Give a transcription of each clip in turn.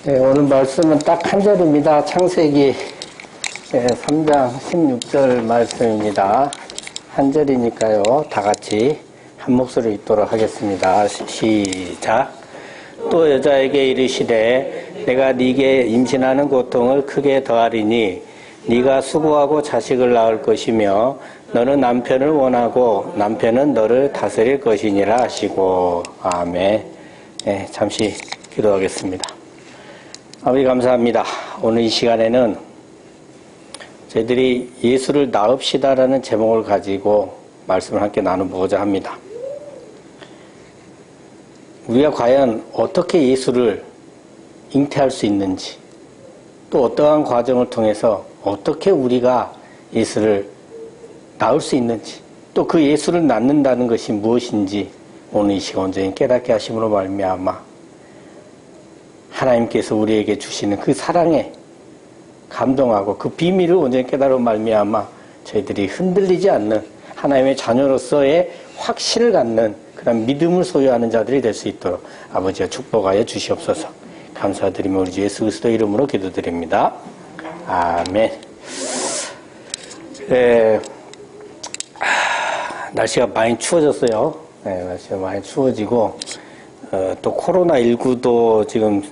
네, 오늘 말씀은 딱 한 절입니다. 창세기 3장 16절 말씀입니다. 한 절이니까요. 다 같이 한 목소리 읽도록 하겠습니다. 시작. 또 여자에게 이르시되 내가 네게 임신하는 고통을 크게 더하리니 네가 수고하고 자식을 낳을 것이며 너는 남편을 원하고 남편은 너를 다스릴 것이니라 하시고. 아멘. 네, 잠시 기도하겠습니다. 아버지 감사합니다. 오늘 이 시간에는 저희들이 예수를 낳읍시다라는 제목을 가지고 말씀을 함께 나눠보고자 합니다. 우리가 과연 어떻게 예수를 잉태할 수 있는지, 또 어떠한 과정을 통해서 어떻게 우리가 예수를 낳을 수 있는지, 또 그 예수를 낳는다는 것이 무엇인지 오늘 이 시간 온전히 깨닫게 하심으로 말미암아 하나님께서 우리에게 주시는 그 사랑에 감동하고 그 비밀을 온전히 깨달은 말미암아 저희들이 흔들리지 않는 하나님의 자녀로서의 확신을 갖는 그런 믿음을 소유하는 자들이 될 수 있도록 아버지가 축복하여 주시옵소서. 감사드리며 우리 주 예수 그리스도 이름으로 기도드립니다. 아멘. 날씨가 많이 추워졌어요. 날씨가 많이 추워지고 또 코로나19도 지금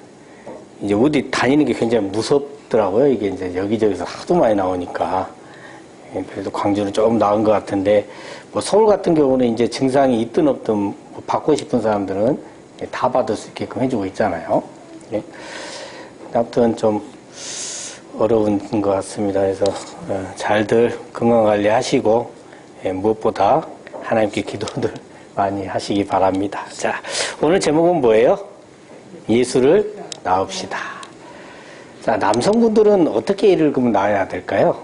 이제 어디 다니는 게 굉장히 무섭더라고요. 이게 이제 여기저기서 하도 많이 나오니까. 그래도 광주는 조금 나은 것 같은데, 뭐 서울 같은 경우는 이제 증상이 있든 없든 뭐 받고 싶은 사람들은 다 받을 수 있게끔 해주고 있잖아요. 아무튼 좀 어려운 것 같습니다. 그래서 잘들 건강관리 하시고, 무엇보다 하나님께 기도들 많이 하시기 바랍니다. 자, 오늘 제목은 뭐예요? 예수를 낳읍시다. 자, 남성분들은 어떻게 애를 그럼 낳아야 될까요?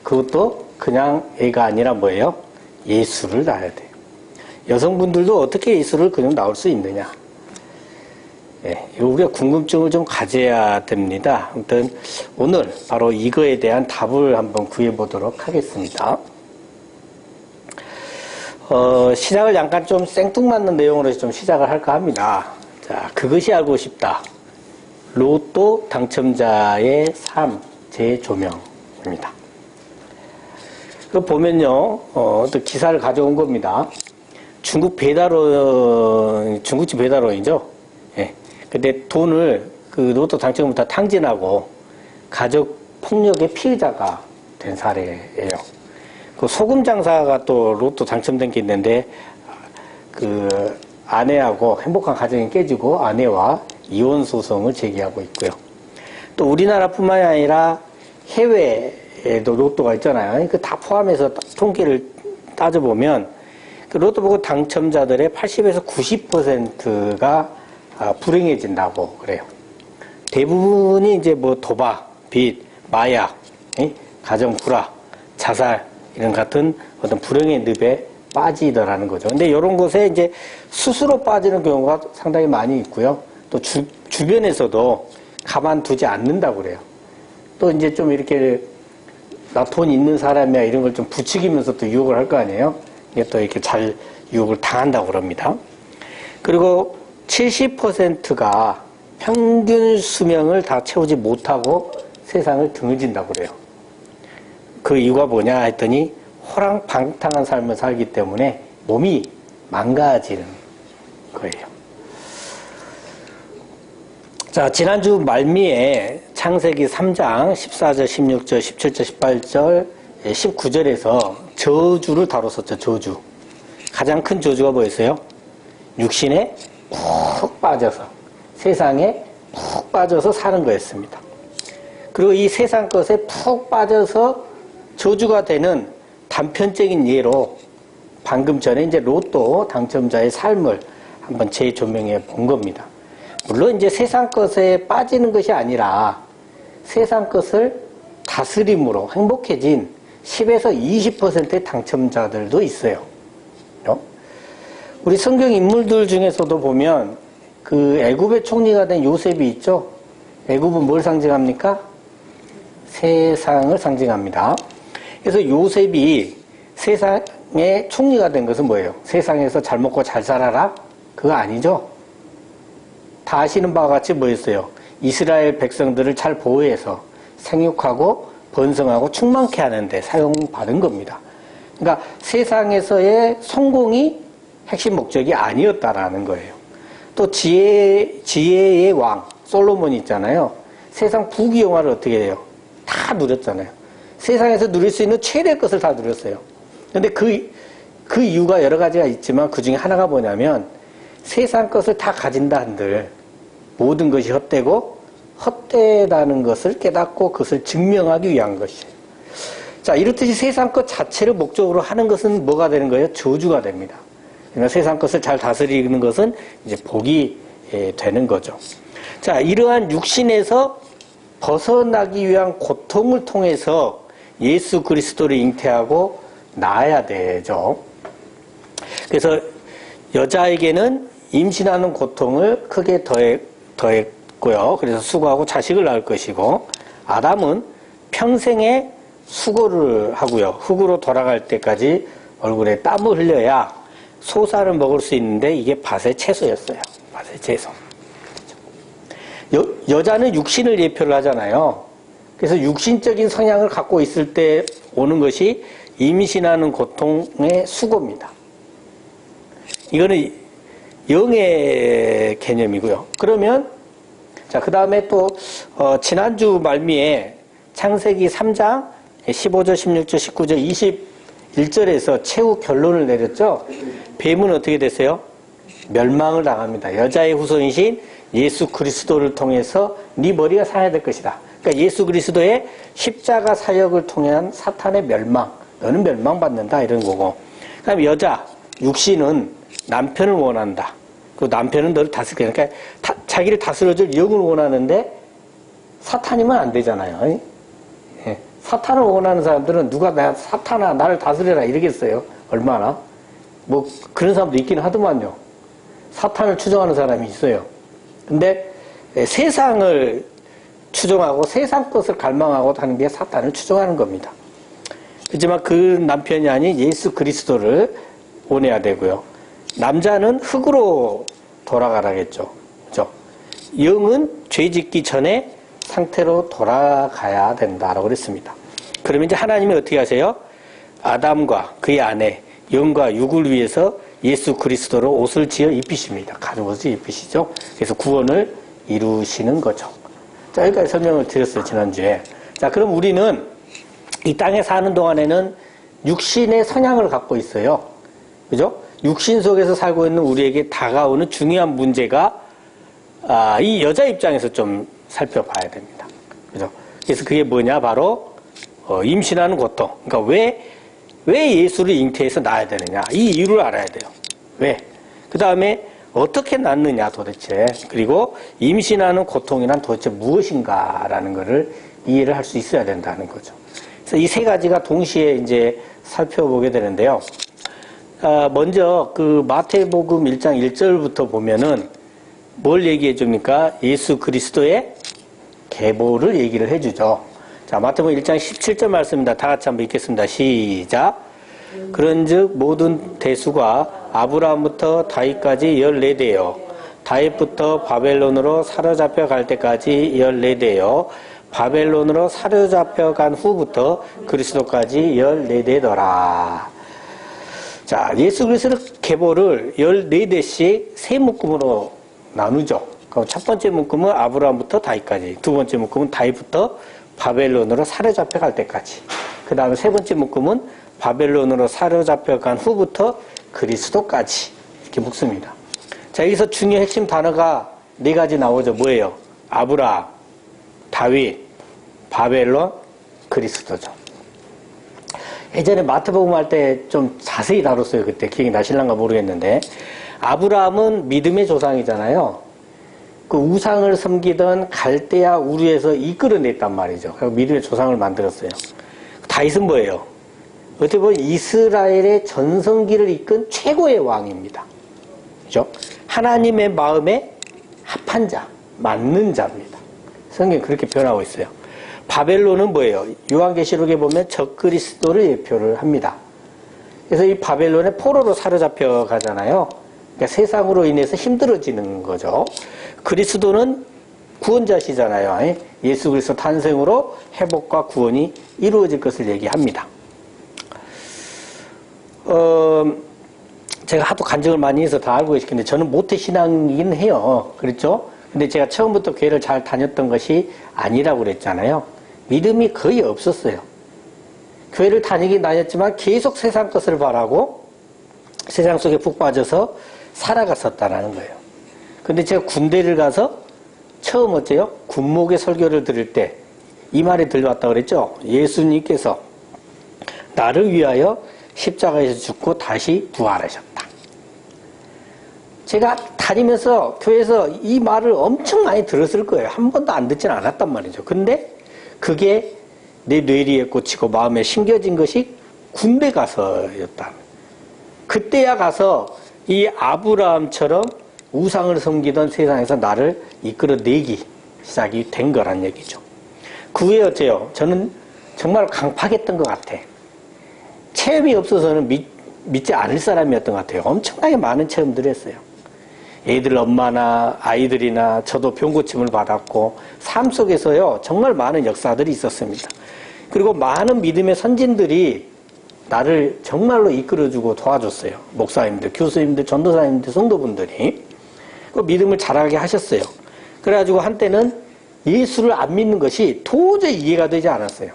그것도 그냥 애가 아니라 뭐예요? 예수를 낳아야 돼요. 여성분들도 어떻게 예수를 그냥 낳을 수 있느냐? 우리가 궁금증을 좀 가져야 됩니다. 아무튼 오늘 바로 이거에 대한 답을 한번 구해보도록 하겠습니다. 시작을 약간 좀 생뚱맞는 내용으로 좀 시작을 할까 합니다. 자, 그것이 알고 싶다. 로또 당첨자의 삶 재조명입니다. 그 보면요, 또 기사를 가져온 겁니다. 중국집 배달원이죠. 근데 돈을 그 로또 당첨부터 탕진하고 가족 폭력의 피해자가 된 사례예요. 그 소금 장사가 또 로또 당첨된 게 있는데 그 아내하고 행복한 가정이 깨지고 아내와 이혼 소송을 제기하고 있고요. 또 우리나라뿐만이 아니라 해외에도 로또가 있잖아요. 그 다 포함해서 통계를 따져보면 그 로또 보고 당첨자들의 80에서 90%가 불행해진다고 그래요. 대부분이 이제 뭐 도박, 빚, 마약, 가정 불화, 자살 이런 같은 어떤 불행의 늪에 빠지더라는 거죠. 근데 이런 곳에 이제 스스로 빠지는 경우가 상당히 많이 있고요. 또 주변에서도 가만두지 않는다고 그래요. 또 이제 좀 이렇게 나 돈 있는 사람이야 이런 걸 좀 부추기면서 또 유혹을 할 거 아니에요. 이게 또 이렇게 잘 유혹을 당한다고 그럽니다. 그리고 70%가 평균 수명을 다 채우지 못하고 세상을 등을진다고 그래요. 그 이유가 뭐냐 했더니 호랑방탕한 삶을 살기 때문에 몸이 망가지는 거예요. 자, 지난주 말미에 창세기 3장 14절, 16절, 17절, 18절, 19절에서 저주를 다뤘었죠. 저주. 가장 큰 저주가 뭐였어요? 육신에 푹 빠져서, 세상에 푹 빠져서 사는 거였습니다. 그리고 이 세상 것에 푹 빠져서 저주가 되는 단편적인 예로 방금 전에 이제 로또 당첨자의 삶을 한번 재조명해 본 겁니다. 물론 이제 세상 것에 빠지는 것이 아니라 세상 것을 다스림으로 행복해진 10에서 20%의 당첨자들도 있어요. 우리 성경 인물들 중에서도 보면 그 애굽의 총리가 된 요셉이 있죠. 애굽은 뭘 상징합니까? 세상을 상징합니다. 그래서 요셉이 세상의 총리가 된 것은 뭐예요? 세상에서 잘 먹고 잘 살아라? 그거 아니죠? 다 아시는 바와 같이 뭐였어요? 이스라엘 백성들을 잘 보호해서 생육하고 번성하고 충만케 하는데 사용받은 겁니다. 그러니까 세상에서의 성공이 핵심 목적이 아니었다라는 거예요. 또 지혜의 왕 솔로몬이 있잖아요. 세상 부귀영화를 어떻게 해요? 다 누렸잖아요. 세상에서 누릴 수 있는 최대의 것을 다 누렸어요. 근데 그 이유가 여러 가지가 있지만 그 중에 하나가 뭐냐면 세상 것을 다 가진다 한들 모든 것이 헛되고 헛되다는 것을 깨닫고 그것을 증명하기 위한 것이에요. 자, 이렇듯이 세상 것 자체를 목적으로 하는 것은 뭐가 되는 거예요? 저주가 됩니다. 그러니까 세상 것을 잘 다스리는 것은 이제 복이 되는 거죠. 자, 이러한 육신에서 벗어나기 위한 고통을 통해서 예수 그리스도를 잉태하고 낳아야 되죠. 그래서 여자에게는 임신하는 고통을 크게 더했고요. 그래서 수고하고 자식을 낳을 것이고, 아담은 평생에 수고를 하고요. 흙으로 돌아갈 때까지 얼굴에 땀을 흘려야 소사를 먹을 수 있는데 이게 밭의 채소였어요. 밭의 채소. 여자는 육신을 예표를 하잖아요. 그래서 육신적인 성향을 갖고 있을 때 오는 것이 임신하는 고통의 수고입니다. 이거는 영의 개념이고요. 그러면 자, 그 다음에 또 지난주 말미에 창세기 3장 15절, 16절, 19절, 21절에서 최후 결론을 내렸죠. 뱀은 어떻게 됐어요? 멸망을 당합니다. 여자의 후손이신 예수 그리스도를 통해서 네 머리가 상해야 될 것이다. 그러니까 예수 그리스도의 십자가 사역을 통한 사탄의 멸망, 너는 멸망받는다 이런 거고, 그 다음에 여자, 육신은 남편을 원한다. 그 남편은 너를 다스리게, 그러니까 자기를 다스려줄 영을 원하는데 사탄이면 안 되잖아요. 예. 사탄을 원하는 사람들은 누가 사탄아 나를 다스려라 이러겠어요. 얼마나? 뭐 그런 사람도 있긴 하더만요. 사탄을 추종하는 사람이 있어요. 근데 세상을 추종하고 세상 것을 갈망하고 하는 게 사탄을 추종하는 겁니다. 그렇지만 그 남편이 아닌 예수 그리스도를 원해야 되고요. 남자는 흙으로 돌아가라겠죠. 그죠? 영은 죄 짓기 전에 상태로 돌아가야 된다라고 그랬습니다. 그러면 이제 하나님이 어떻게 하세요? 아담과 그의 아내, 영과 육을 위해서 예수 그리스도로 옷을 지어 입히십니다. 가죽 옷을 입히시죠. 그래서 구원을 이루시는 거죠. 자, 여기까지 설명을 드렸어요, 지난주에. 자, 그럼 우리는 이 땅에 사는 동안에는 육신의 성향을 갖고 있어요. 그죠? 육신 속에서 살고 있는 우리에게 다가오는 중요한 문제가, 이 여자 입장에서 좀 살펴봐야 됩니다. 그죠? 그래서 그게 뭐냐? 바로, 임신하는 고통. 그러니까 왜 예수를 잉태해서 낳아야 되느냐? 이 이유를 알아야 돼요. 왜? 그 다음에 어떻게 낳느냐 도대체. 그리고 임신하는 고통이란 도대체 무엇인가라는 것을 이해를 할 수 있어야 된다는 거죠. 그래서 이 세 가지가 동시에 이제 살펴보게 되는데요. 먼저 그 마태복음 1장 1절부터 보면은 뭘 얘기해 줍니까? 예수 그리스도의 계보를 얘기를 해주죠. 자, 마태복음 1장 17절 말씀입니다. 다 같이 한번 읽겠습니다. 시작. 그런즉 모든 대수가 아브라함부터 다윗까지 14대요. 다윗부터 바벨론으로 사로잡혀 갈 때까지 14대요. 바벨론으로 사로잡혀 간 후부터 그리스도까지 14대더라. 자, 예수 그리스도의 계보를 14대씩 세 묶음으로 나누죠. 그럼 첫 번째 묶음은 아브라함부터 다윗까지, 두 번째 묶음은 다윗부터 바벨론으로 사로잡혀 갈 때까지, 그 다음에 세 번째 묶음은 바벨론으로 사로잡혀 간 후부터 그리스도까지 이렇게 묶습니다. 자, 여기서 중요 핵심 단어가 네 가지 나오죠. 뭐예요? 아브라함, 다윗, 바벨론, 그리스도죠. 예전에 마태복음 할 때 좀 자세히 다뤘어요. 그때 기억이 나실란가 모르겠는데, 아브라함은 믿음의 조상이잖아요. 그 우상을 섬기던 갈대아 우르에서 이끌어냈단 말이죠. 그리고 믿음의 조상을 만들었어요. 다윗은 뭐예요? 어떻게 보면 이스라엘의 전성기를 이끈 최고의 왕입니다. 그죠? 하나님의 마음에 합한 자, 맞는 자입니다. 성경이 그렇게 표현하고 있어요. 바벨론은 뭐예요? 요한계시록에 보면 적그리스도를 예표를 합니다. 그래서 이 바벨론의 포로로 사로잡혀 가잖아요. 그러니까 세상으로 인해서 힘들어지는 거죠. 그리스도는 구원자시잖아요. 예수 그리스도 탄생으로 회복과 구원이 이루어질 것을 얘기합니다. 제가 하도 간증을 많이 해서 다 알고 계시는데 저는 모태신앙이긴 해요. 그렇죠? 근데 제가 처음부터 교회를 잘 다녔던 것이 아니라고 그랬잖아요. 믿음이 거의 없었어요. 교회를 다니긴 다녔지만 계속 세상 것을 바라고 세상 속에 푹 빠져서 살아갔었다라는 거예요. 근데 제가 군대를 가서 처음 어째요? 군목의 설교를 들을 때 이 말이 들려왔다고 그랬죠? 예수님께서 나를 위하여 십자가에서 죽고 다시 부활하셨다. 제가 다니면서 교회에서 이 말을 엄청 많이 들었을 거예요. 한 번도 안 듣진 않았단 말이죠. 근데 그게 내 뇌리에 꽂히고 마음에 심겨진 것이 군대 가서였다. 그때야 가서 이 아브라함처럼 우상을 섬기던 세상에서 나를 이끌어내기 시작이 된 거란 얘기죠. 그 후에 어째요? 저는 정말 강팍했던 것 같아. 체험이 없어서는 믿지 않을 사람이었던 것 같아요. 엄청나게 많은 체험들을 했어요. 애들 엄마나 아이들이나 저도 병고침을 받았고 삶 속에서요 정말 많은 역사들이 있었습니다. 그리고 많은 믿음의 선진들이 나를 정말로 이끌어주고 도와줬어요. 목사님들, 교수님들, 전도사님들, 성도분들이 그 믿음을 자라게 하셨어요. 그래가지고 한때는 예수를 안 믿는 것이 도저히 이해가 되지 않았어요.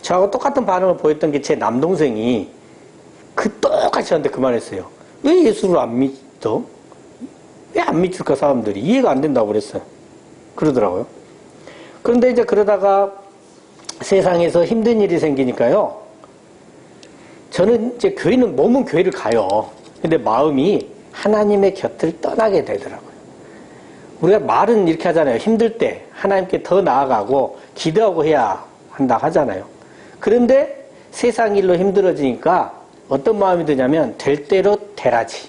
저하고 똑같은 반응을 보였던 게 제 남동생이 똑같이 저한테 그 말했어요. 왜 예수를 안 믿어? 왜 안 믿을까 사람들이? 이해가 안 된다고 그랬어요. 그러더라고요. 그런데 이제 그러다가 세상에서 힘든 일이 생기니까요. 저는 이제 몸은 교회를 가요. 근데 마음이 하나님의 곁을 떠나게 되더라고요. 우리가 말은 이렇게 하잖아요. 힘들 때 하나님께 더 나아가고 기도하고 해야 한다 하잖아요. 그런데 세상 일로 힘들어지니까 어떤 마음이 드냐면 될 대로 되라지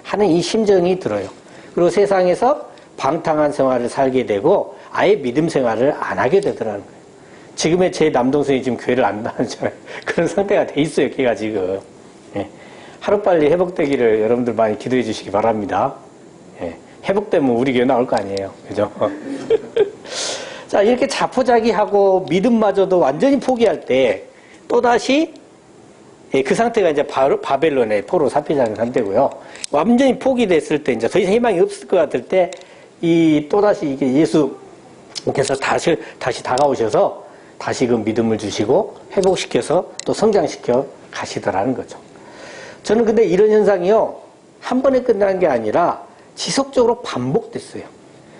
하는 이 심정이 들어요. 그리고 세상에서 방탕한 생활을 살게 되고 아예 믿음 생활을 안 하게 되더라는 거예요. 지금의 제 남동생이 지금 교회를 안 다니잖아요. 그런 상태가 돼 있어요. 걔가 지금. 예. 하루빨리 회복되기를 여러분들 많이 기도해 주시기 바랍니다. 예. 회복되면 우리 교회 나올 거 아니에요. 그죠? 자, 이렇게 자포자기하고 믿음마저도 완전히 포기할 때 또다시 그 상태가 이제 바벨론의 포로 사피자는 상태고요. 완전히 포기됐을 때 이제 더 이상 희망이 없을 것 같을 때 또다시 이게 예수께서 다시 다가오셔서 다시 그 믿음을 주시고 회복시켜서 또 성장시켜 가시더라는 거죠. 저는 근데 이런 현상이요. 한 번에 끝나는 게 아니라 지속적으로 반복됐어요.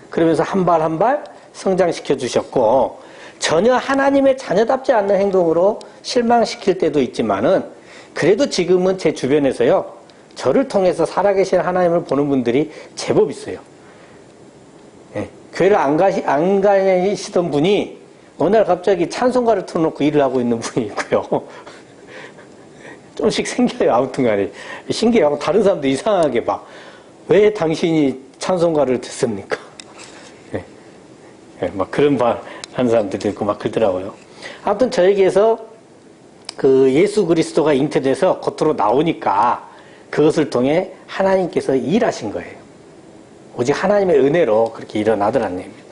그러면서 한 발 한 발 성장시켜 주셨고 전혀 하나님의 자녀답지 않는 행동으로 실망시킬 때도 있지만은 그래도 지금은 제 주변에서요. 저를 통해서 살아계신 하나님을 보는 분들이 제법 있어요. 예, 교회를 안 가시던 분이 어느 날 갑자기 찬송가를 틀어놓고 일을 하고 있는 분이 있고요. 조금씩 생겨요. 아무튼 간에. 신기해요. 다른 사람도 이상하게 막 왜 당신이 찬송가를 듣습니까? 예, 예, 막 그런 말 하는 사람들도 있고 막 그러더라고요. 아무튼 저에게서 그 예수 그리스도가 잉태돼서 겉으로 나오니까 그것을 통해 하나님께서 일하신 거예요. 오직 하나님의 은혜로 그렇게 일어나더라는 얘기입니다.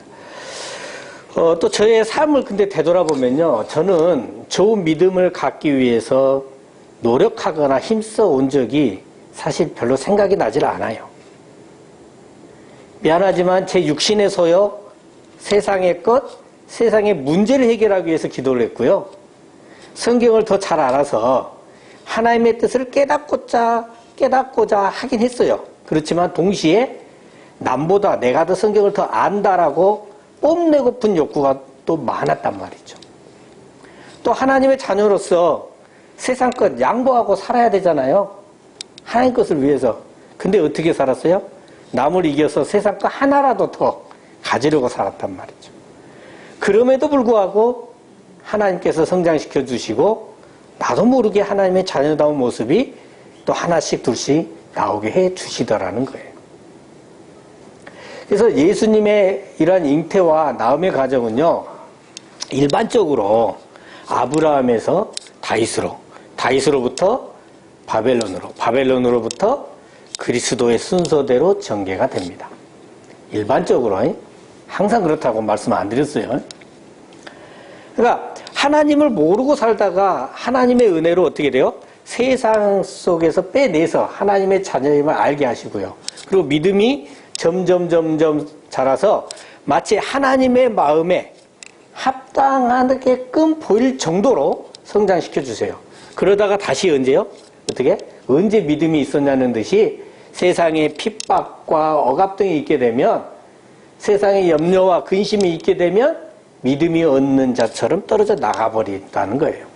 또 저의 삶을 근데 되돌아보면요. 저는 좋은 믿음을 갖기 위해서 노력하거나 힘써 온 적이 사실 별로 생각이 나질 않아요. 미안하지만 제 육신의 소요, 세상의 것, 세상의 문제를 해결하기 위해서 기도를 했고요. 성경을 더 잘 알아서 하나님의 뜻을 깨닫고자 하긴 했어요. 그렇지만 동시에 남보다 내가 더 성경을 더 안다라고 뽐내고픈 욕구가 또 많았단 말이죠. 또 하나님의 자녀로서 세상 것 양보하고 살아야 되잖아요. 하나님 것을 위해서. 근데 어떻게 살았어요? 남을 이겨서 세상 것 하나라도 더 가지려고 살았단 말이죠. 그럼에도 불구하고 하나님께서 성장시켜 주시고 나도 모르게 하나님의 자녀다운 모습이 또 하나씩 둘씩 나오게 해 주시더라는 거예요. 그래서 예수님의 이러한 잉태와 나음의 과정은요, 일반적으로 아브라함에서 다윗으로부터 바벨론으로부터 그리스도의 순서대로 전개가 됩니다. 일반적으로 항상 그렇다고 말씀 안 드렸어요. 그러니까 하나님을 모르고 살다가 하나님의 은혜로 어떻게 돼요? 세상 속에서 빼내서 하나님의 자녀임을 알게 하시고요. 그리고 믿음이 점점 자라서 마치 하나님의 마음에 합당하게끔 보일 정도로 성장시켜 주세요. 그러다가 다시 언제요? 어떻게? 언제 믿음이 있었냐는 듯이 세상의 핍박과 억압 등이 있게 되면, 세상의 염려와 근심이 있게 되면 믿음이 없는 자처럼 떨어져 나가버린다는 거예요.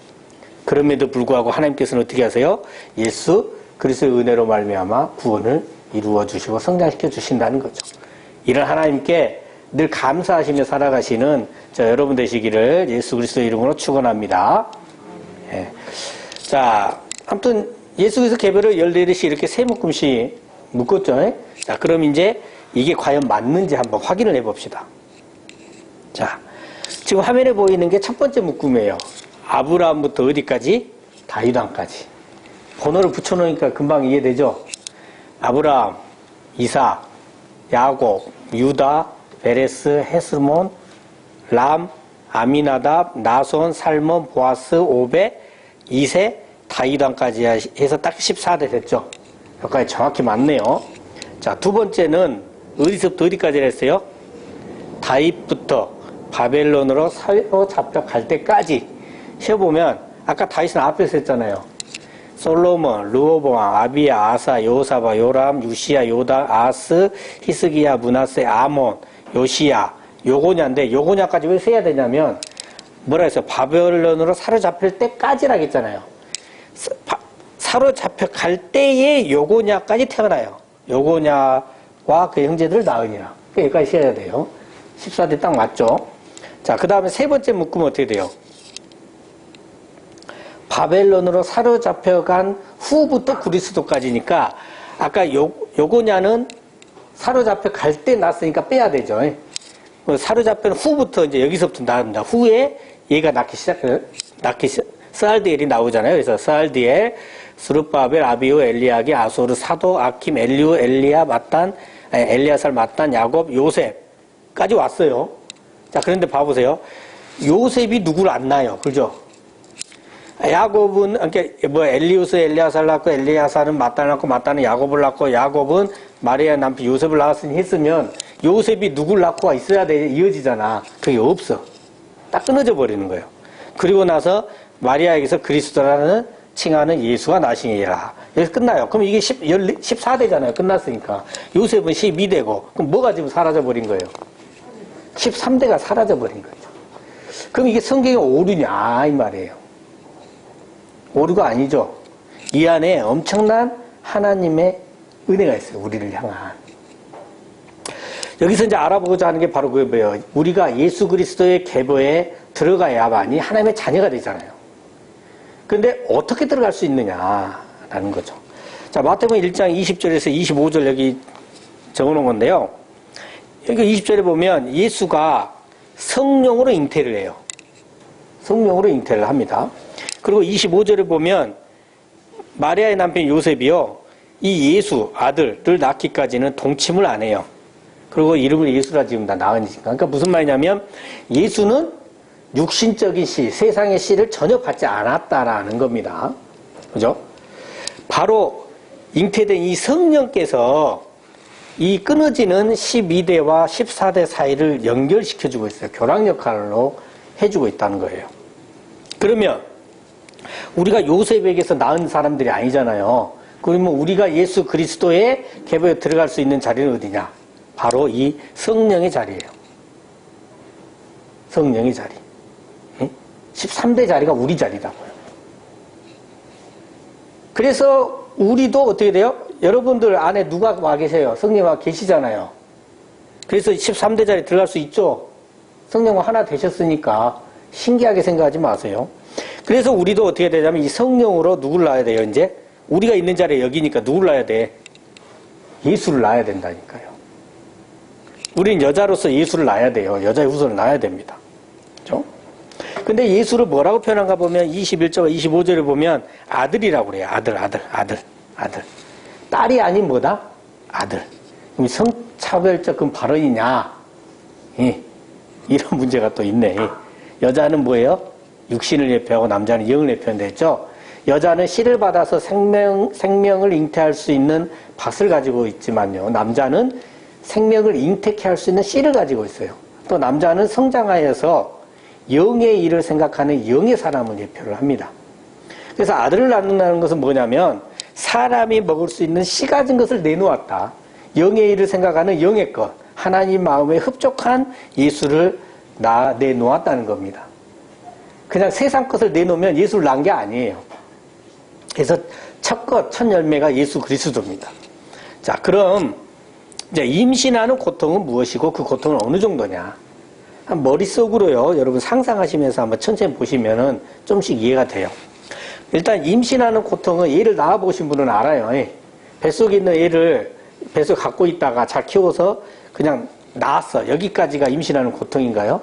그럼에도 불구하고 하나님께서는 어떻게 하세요? 예수 그리스도의 은혜로 말미암아 구원을 이루어 주시고 성장시켜 주신다는 거죠. 이런 하나님께 늘 감사하시며 살아가시는 저 여러분 되시기를 예수 그리스도의 이름으로 축원합니다. 예. 자, 아무튼 예수 그리스도 계보를 14일씩 이렇게 세 묶음씩 묶었죠. 자, 그럼 이제 이게 과연 맞는지 한번 확인을 해봅시다. 자, 지금 화면에 보이는 게 첫 번째 묶음이에요. 아브라함부터 어디까지? 다윗왕까지. 번호를 붙여놓으니까 금방 이해되죠? 아브라함, 이삭, 야곱, 유다, 베레스, 헤스몬, 람, 아미나답, 나손, 살몬, 보아스, 오벳, 이세, 다윗왕까지 해서 딱 14대 됐죠? 여기까지 정확히 맞네요. 자, 두 번째는 어디서부터 어디까지 했어요? 다윗부터 바벨론으로 사로잡혀 때까지 세어보면, 아까 다윗은 앞에서 했잖아요. 솔로몬, 르호보암, 아비야, 아사, 요사바, 요람, 유시야, 요다, 아스, 히스기야, 문하세, 아몬, 요시야, 요고냐인데, 요고냐까지 왜 세야 되냐면 뭐라 했어요? 바벨론으로 사로잡힐 때까지라고 했잖아요. 사로잡혀 갈 때에 요고냐까지 태어나요. 요고냐와 그 형제들을 낳으니라. 여기까지 세야 돼요. 14대 딱 맞죠? 자, 그 다음에 세 번째 묶으면 어떻게 돼요? 바벨론으로 사로잡혀간 후부터 그리스도까지니까, 아까 요고냐는 사로잡혀 갈 때 났으니까 빼야 되죠. 사로잡힌 후부터 이제 여기서부터 나옵니다. 후에 얘가 스알디엘이 나오잖아요. 그래서 스알디엘, 스룹바벨, 아비우, 엘리야기, 아소르, 사도, 아킴, 엘리우, 엘리야, 마탄, 엘리야살, 마탄, 야곱, 요셉까지 왔어요. 자, 그런데 봐보세요. 요셉이 누구를 안 낳아요. 그죠? 야곱은, 그러니까 뭐 엘리우스, 엘리야살 낳고, 엘리야살은 마탄을 낳고, 마탄은 야곱을 낳고, 야곱은 마리아 남편 요셉을 낳았으니 했으면 요셉이 누굴 낳고 있어야 돼, 이어지잖아. 그게 없어. 딱 끊어져 버리는 거예요. 그리고 나서 마리아에게서 그리스도라는 칭하는 예수가 나시니라. 여기서 끝나요. 그럼 이게 14대잖아요. 끝났으니까. 요셉은 12대고, 그럼 뭐가 지금 사라져 버린 거예요? 13대가 사라져 버린 거죠. 그럼 이게 성경의 오류냐, 이 말이에요. 오류가 아니죠. 이 안에 엄청난 하나님의 은혜가 있어요. 우리를 향한. 여기서 이제 알아보고자 하는 게 바로 그거예요. 우리가 예수 그리스도의 계보에 들어가야만이 하나님의 자녀가 되잖아요. 근데 어떻게 들어갈 수 있느냐라는 거죠. 자, 마태복음 1장 20절에서 25절 여기 적어놓은 건데요. 여기 20절에 보면 예수가 성령으로 잉태를 해요. 성령으로 잉태를 합니다. 그리고 25절에 보면 마리아의 남편 요셉이요, 이 예수 아들을 낳기까지는 동침을 안 해요. 그리고 이름을 예수라 지은다, 나으니까. 그러니까 무슨 말이냐면 예수는 육신적인 씨, 세상의 씨를 전혀 받지 않았다라는 겁니다. 그죠? 바로 잉태된 이 성령께서 이 끊어지는 12대와 14대 사이를 연결시켜주고 있어요. 교랑 역할로 해주고 있다는 거예요. 그러면 우리가 요셉에게서 낳은 사람들이 아니잖아요. 그러면 우리가 예수 그리스도의 계보에 들어갈 수 있는 자리는 어디냐? 바로 이 성령의 자리예요. 성령의 자리. 13대 자리가 우리 자리라고요. 그래서 우리도 어떻게 돼요? 여러분들 안에 누가 와 계세요? 성령과 계시잖아요. 그래서 13대 자리 들어갈 수 있죠? 성령과 하나 되셨으니까 신기하게 생각하지 마세요. 그래서 우리도 어떻게 되냐면 이 성령으로 누굴 낳아야 돼요, 이제? 우리가 있는 자리에 여기니까 누굴 낳아야 돼? 예수를 낳아야 된다니까요. 우린 여자로서 예수를 낳아야 돼요. 여자의 후손을 낳아야 됩니다. 그죠? 근데 예수를 뭐라고 표현한가 보면 21절과 25절에 보면 아들이라고 그래요. 아들. 딸이 아닌 뭐다? 아들. 그럼 성차별적 그 발언이냐? 예. 이런 문제가 또 있네. 여자는 뭐예요? 육신을 예표하고 남자는 영을 예표한다 했죠? 여자는 씨를 받아서 생명을 잉태할 수 있는 밭을 가지고 있지만요. 남자는 생명을 잉태케 할 수 있는 씨를 가지고 있어요. 또 남자는 성장하여서 영의 일을 생각하는 영의 사람을 예표를 합니다. 그래서 아들을 낳는다는 것은 뭐냐면 사람이 먹을 수 있는 씨 가진 것을 내놓았다. 영의 일을 생각하는 영의 것, 하나님 마음에 흡족한 예수를 내놓았다는 겁니다. 그냥 세상 것을 내놓으면 예수를 낳은 게 아니에요. 그래서 첫 열매가 예수 그리스도입니다. 자, 그럼 이제 임신하는 고통은 무엇이고 그 고통은 어느 정도냐? 머릿속으로요, 여러분 상상하시면서 한번 천천히 보시면은 좀씩 이해가 돼요. 일단 임신하는 고통은 얘를 낳아보신 분은 알아요. 뱃속에 있는 애를 뱃속에 갖고 있다가 잘 키워서 그냥 낳았어. 여기까지가 임신하는 고통인가요?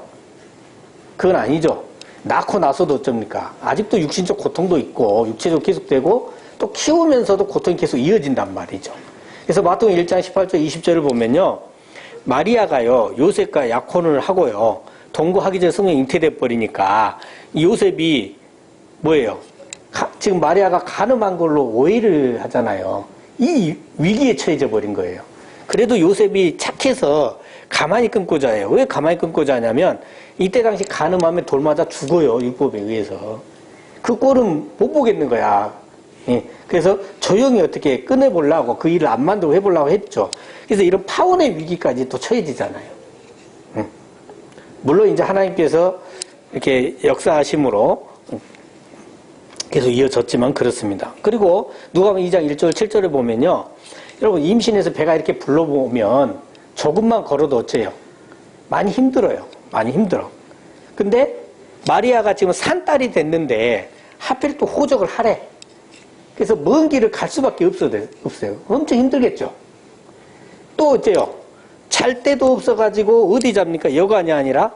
그건 아니죠. 낳고 나서도 어쩝니까? 아직도 육신적 고통도 있고 육체적으로 계속되고 또 키우면서도 고통이 계속 이어진단 말이죠. 그래서 마태복음 1장 18절 20절을 보면요, 마리아가요 요셉과 약혼을 하고요 동거하기 전에 성령이 잉태돼 버리니까 요셉이 뭐예요? 지금 마리아가 가늠한 걸로 오해를 하잖아요. 이 위기에 처해져 버린 거예요. 그래도 요셉이 착해서 가만히 끊고자 해요. 왜 가만히 끊고자 하냐면 이때 당시 가늠하면 돌 맞아 죽어요. 율법에 의해서. 그 꼴은 못 보겠는 거야. 예. 그래서 조용히 어떻게 끊어보려고 그 일을 안 만들고 해보려고 했죠. 그래서 이런 파혼의 위기까지 또 처해지잖아요. 물론 이제 하나님께서 이렇게 역사하심으로 계속 이어졌지만 그렇습니다. 그리고 누가복음 2장 1절 7절을 보면요, 여러분 임신해서 배가 이렇게 불러보면 조금만 걸어도 어째요? 많이 힘들어요. 많이 힘들어. 근데 마리아가 지금 산딸이 됐는데 하필 또 호적을 하래. 그래서 먼 길을 갈 수밖에 없어요. 엄청 힘들겠죠. 또 어째요? 잘 데도 없어가지고 어디 잡니까? 여관이 아니라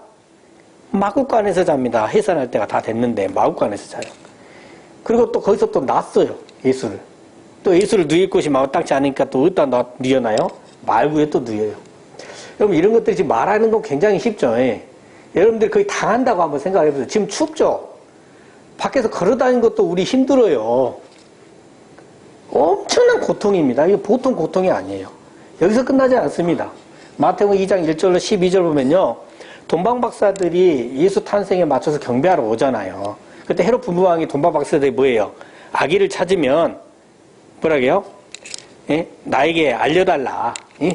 마구간에서 잡니다. 해산할 때가 다 됐는데 마구간에서 자요. 그리고 또 거기서 또 낳았어요. 예수를. 또 예수를 누일 곳이 마땅치 않으니까 또 어디다 누여나요? 말 위에 또 누여요. 여러분 이런 것들이 지금 말하는 건 굉장히 쉽죠. 예. 여러분들 거의 당한다고 한번 생각해보세요. 지금 춥죠? 밖에서 걸어다니는 것도 우리 힘들어요. 엄청난 고통입니다. 이거 보통 고통이 아니에요. 여기서 끝나지 않습니다. 마태복음 2장 1절로 12절 보면요, 돈방박사들이 예수 탄생에 맞춰서 경배하러 오잖아요. 그때 헤롯 분부왕이 돈방박사들이 뭐예요? 아기를 찾으면 뭐라고요? 예? 나에게 알려달라. 예?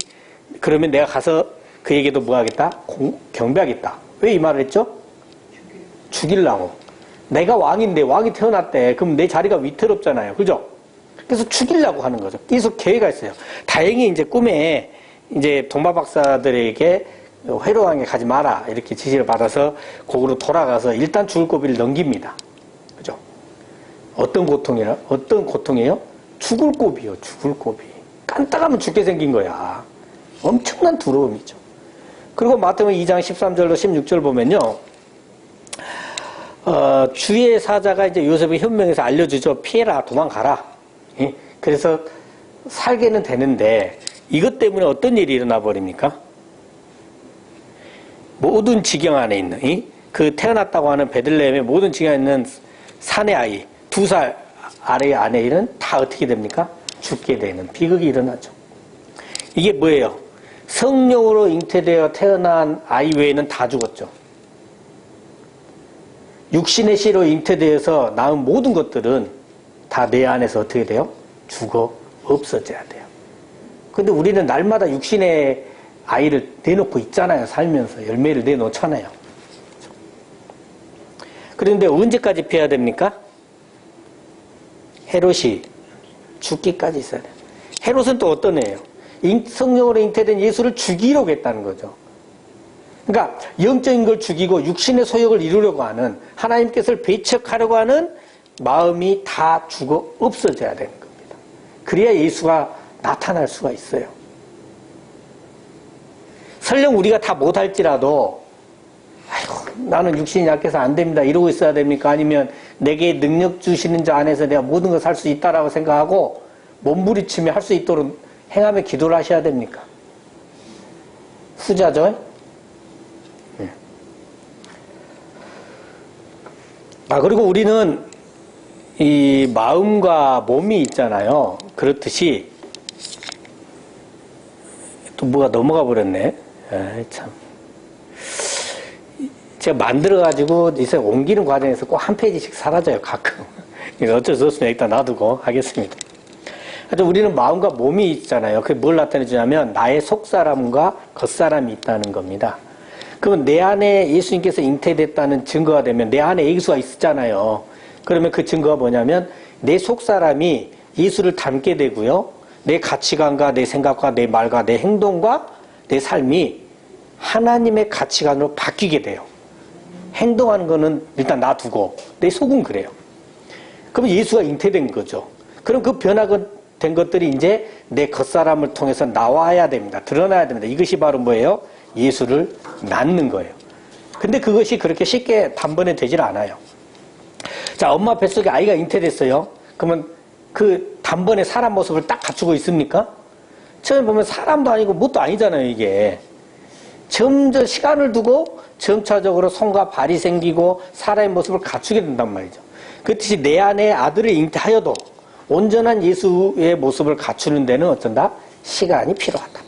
그러면 내가 가서 그에게도 뭐 하겠다? 경배하겠다. 왜 이 말을 했죠? 죽이려고. 내가 왕인데 왕이 태어났대. 그럼 내 자리가 위태롭잖아요. 그죠? 그래서 죽이려고 하는 거죠. 계속 계획가 있어요. 다행히 이제 꿈에 이제 동방박사들에게 헤롯 왕에 가지 마라 이렇게 지시를 받아서 거기로 돌아가서 일단 죽을 고비를 넘깁니다. 그죠? 어떤 고통이에요? 죽을 고비요. 죽을 고비. 깜빡하면 죽게 생긴 거야. 엄청난 두려움이죠. 그리고 마태복음 2장 13절로 16절 보면요, 주의 사자가 이제 요셉의 현명에서 알려주죠. 피해라, 도망가라. 예? 그래서 살게는 되는데 이것 때문에 어떤 일이 일어나 버립니까? 모든 지경 안에 있는 그 태어났다고 하는 베들레헴의 모든 지경 안에 있는 사내 아이 2살 아래의 아내는 다 어떻게 됩니까? 죽게 되는 비극이 일어나죠. 이게 뭐예요? 성령으로 잉태되어 태어난 아이 외에는 다 죽었죠. 육신의 씨로 잉태되어서 낳은 모든 것들은 다 내 안에서 어떻게 돼요? 죽어 없어져야 돼요. 근데 우리는 날마다 육신의 아이를 내놓고 있잖아요. 살면서 열매를 내놓잖아요. 그런데 언제까지 피해야 됩니까? 헤롯이 죽기까지 있어야 돼요. 헤롯은 또 어떤 애예요? 성령으로 잉태된 예수를 죽이려고 했다는 거죠. 그러니까 영적인 걸 죽이고 육신의 소욕을 이루려고 하는, 하나님께서 배척하려고 하는 마음이 다 죽어 없어져야 되는 겁니다. 그래야 예수가 나타날 수가 있어요. 설령 우리가 다 못할지라도 아이고 나는 육신이 약해서 안 됩니다 이러고 있어야 됩니까? 아니면 내게 능력 주시는 자 안에서 내가 모든 걸 살 수 있다라고 생각하고 몸부림치며 할 수 있도록 행하며 기도를 하셔야 됩니까? 후자죠? 네. 그리고 우리는 이 마음과 몸이 있잖아요. 그렇듯이 또 뭐가 넘어가 버렸네. 참. 제가 만들어가지고 이제 옮기는 과정에서 꼭 한 페이지씩 사라져요, 가끔. 어쩔 수 없으면 일단 놔두고 하겠습니다. 하여튼 우리는 마음과 몸이 있잖아요. 그게 뭘 나타내주냐면 나의 속사람과 겉사람이 있다는 겁니다. 그러면 내 안에 예수님께서 잉태됐다는 증거가 되면 내 안에 예수가 있었잖아요. 그러면 그 증거가 뭐냐면 내 속사람이 예수를 닮게 되고요. 내 가치관과 내 생각과 내 말과 내 행동과 내 삶이 하나님의 가치관으로 바뀌게 돼요. 행동하는 거는 일단 놔두고 내 속은 그래요. 그럼 예수가 잉태된 거죠. 그럼 그 변화된 것들이 이제 내 겉사람을 통해서 나와야 됩니다. 드러나야 됩니다. 이것이 바로 뭐예요? 예수를 낳는 거예요. 근데 그것이 그렇게 쉽게 단번에 되질 않아요. 자, 엄마 뱃속에 아이가 잉태됐어요. 그러면 그 단번에 사람 모습을 딱 갖추고 있습니까? 처음에 보면 사람도 아니고 뭣도 아니잖아요, 이게. 점점 시간을 두고 점차적으로 손과 발이 생기고 사람의 모습을 갖추게 된단 말이죠. 그렇듯이 내 안에 아들을 잉태하여도 온전한 예수의 모습을 갖추는 데는 어쩐다? 시간이 필요하다.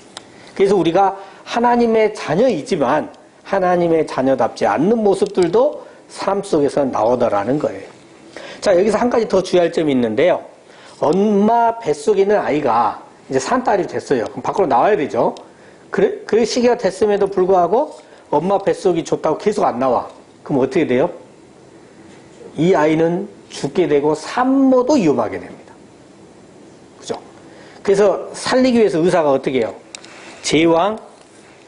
그래서 우리가 하나님의 자녀이지만 하나님의 자녀답지 않는 모습들도 삶 속에서 나오더라는 거예요. 자, 여기서 한 가지 더 주의할 점이 있는데요. 엄마 뱃속에 있는 아이가 이제 산딸이 됐어요. 그럼 밖으로 나와야 되죠. 그 시기가 됐음에도 불구하고 엄마 뱃속이 좋다고 계속 안 나와. 그럼 어떻게 돼요? 이 아이는 죽게 되고 산모도 위험하게 됩니다. 그죠? 그래서 살리기 위해서 의사가 어떻게 해요? 제왕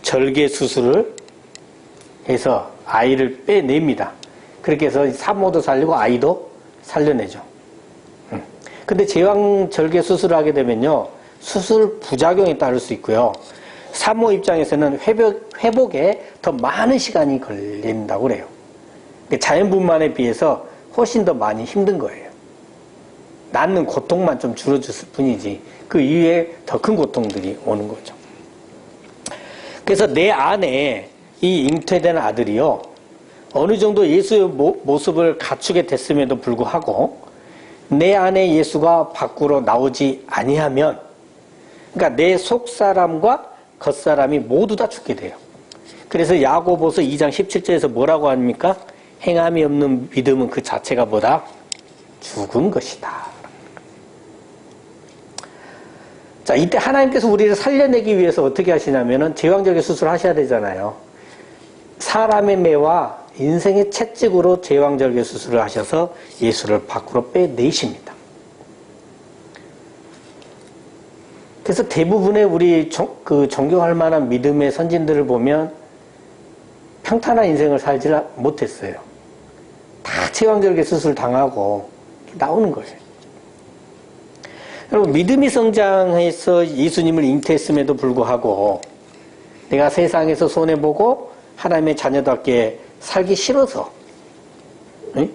절개 수술을 해서 아이를 빼냅니다. 그렇게 해서 산모도 살리고 아이도 살려내죠. 근데 제왕 절개 수술을 하게 되면요, 수술 부작용이 따를 수 있고요. 산모 입장에서는 회복에 더 많은 시간이 걸린다고 그래요. 자연분만에 비해서 훨씬 더 많이 힘든 거예요. 낳는 고통만 좀 줄어졌을 뿐이지 그 이후에 더 큰 고통들이 오는 거죠. 그래서 내 안에 이 잉태된 아들이요, 어느 정도 예수의 모습을 갖추게 됐음에도 불구하고 내 안에 예수가 밖으로 나오지 아니하면, 그러니까 내 속사람과 겉사람이 모두 다 죽게 돼요. 그래서 야고보서 2장 17절에서 뭐라고 합니까? 행함이 없는 믿음은 그 자체가 뭐다? 죽은 것이다. 자, 이때 하나님께서 우리를 살려내기 위해서 어떻게 하시냐면은 제왕절개 수술을 하셔야 되잖아요. 사람의 매와 인생의 채찍으로 제왕절개 수술을 하셔서 예수를 밖으로 빼내십니다. 그래서 대부분의 우리 존경할 만한 믿음의 선진들을 보면 평탄한 인생을 살지 못했어요. 다 제왕절개 수술 당하고 나오는 거예요. 여러분, 믿음이 성장해서 예수님을 잉태했음에도 불구하고 내가 세상에서 손해보고 하나님의 자녀답게 살기 싫어서,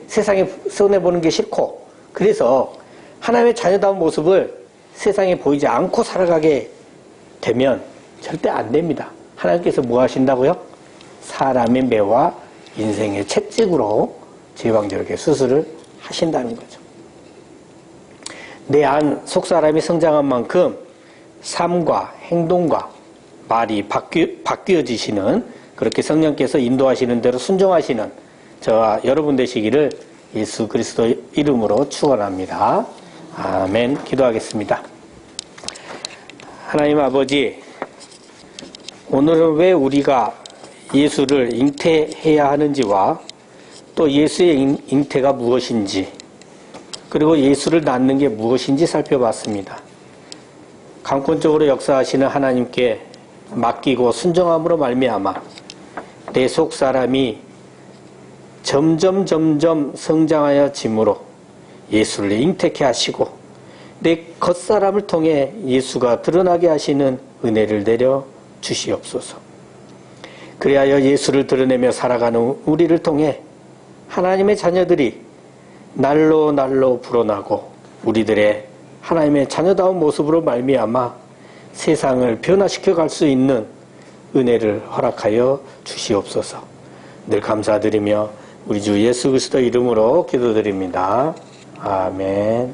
세상에 손해보는 게 싫고, 그래서 하나님의 자녀다운 모습을 세상에 보이지 않고 살아가게 되면 절대 안 됩니다. 하나님께서 뭐 하신다고요? 사람의 매와 인생의 채찍으로 제왕절개 수술을 하신다는 거죠. 내 안 속사람이 성장한 만큼 삶과 행동과 말이 바뀌어지시는, 그렇게 성령께서 인도하시는 대로 순종하시는 저와 여러분 되시기를 예수 그리스도 이름으로 축원합니다. 아멘. 기도하겠습니다. 하나님 아버지, 오늘은 왜 우리가 예수를 잉태해야 하는지와 또 예수의 잉태가 무엇인지, 그리고 예수를 낳는 게 무엇인지 살펴봤습니다. 강권적으로 역사하시는 하나님께 맡기고 순종함으로 말미암아 내 속사람이 점점 성장하여 짐으로 예수를 잉태케 하시고 내 겉사람을 통해 예수가 드러나게 하시는 은혜를 내려 주시옵소서. 그리하여 예수를 드러내며 살아가는 우리를 통해 하나님의 자녀들이 날로 불어나고 우리들의 하나님의 자녀다운 모습으로 말미암아 세상을 변화시켜 갈 수 있는 은혜를 허락하여 주시옵소서. 늘 감사드리며 우리 주 예수 그리스도 이름으로 기도드립니다. 아멘.